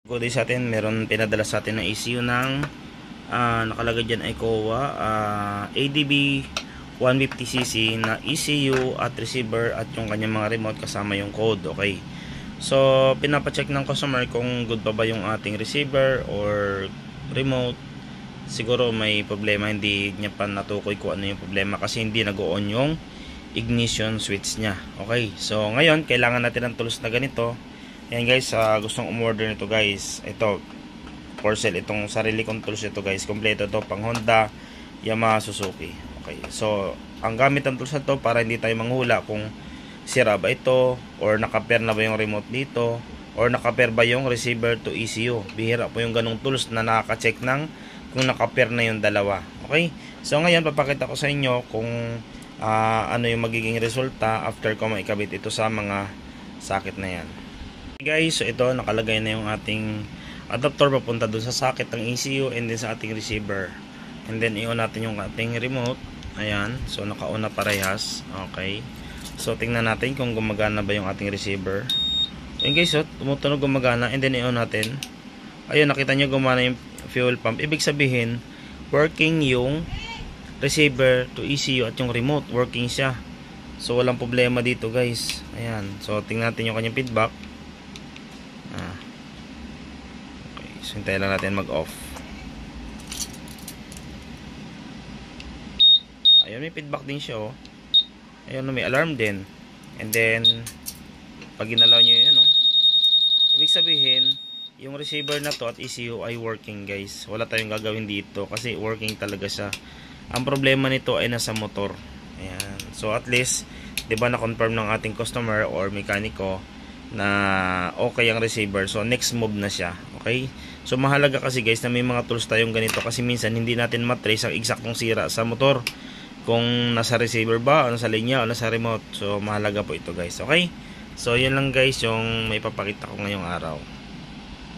Good day sa atin, meron pinadala sa atin na ECU ng nakalagay dyan ay COA ADB 150cc na ECU at receiver at yung kanyang mga remote kasama yung code. Okay, so pinapacheck ng customer kung good pa ba yung ating receiver or remote. Siguro may problema, hindi niya pa natukoy kung ano yung problema kasi hindi nag-on yung ignition switch niya. Okay, so ngayon kailangan natin ng tools na ganito. Yan guys, gustong umorder nito guys. Ito, for sale itong sarili kong tools ito guys. Kompleto to, pang Honda, Yamaha, Suzuki. Okay, so ang gamit ng tools na to para hindi tayo manghula kung sira ba ito, or nakapair na ba yung remote dito, or nakapair ba yung receiver to ECU. Bihira po yung ganong tools na nakaka-check ng kung nakapair na yung dalawa. Okay, so ngayon papakita ko sa inyo kung ano yung magiging resulta after ko maikabit ito sa mga socket na yan. Guys, so ito nakalagay na yung ating adapter papunta dun sa socket ng ECU and then sa ating receiver, and then i-on natin yung ating remote. Ayan, so naka-on na parehas. Okay, so tingnan natin kung gumagana ba yung ating receiver. Ayan guys, so tumutunog, gumagana, and then i-on natin. Ayun, nakita nyo gumana yung fuel pump. Ibig sabihin working yung receiver to ECU at yung remote working siya, so walang problema dito guys. Ayan, so tingnan natin yung kanyang feedback. Okay, so hintayin lang natin mag-off. Ayun, may feedback din siya, oh. Ayun, may alarm din. And then pag ginalaw nyo yun, oh, ibig sabihin yung receiver na to at ECU ay working guys. Wala tayong gagawin dito kasi working talaga siya. Ang problema nito ay nasa motor. Ayan, so at least, diba, na-confirm ng ating customer or mekaniko na okay ang receiver, so next move na siya. Okay, so mahalaga kasi guys na may mga tools tayong ganito kasi minsan hindi natin matrace ang eksaktong sira sa motor, kung nasa receiver ba o nasa linya o nasa remote. So mahalaga po ito guys. Okay, so yan lang guys yung may papakita ko ngayong araw.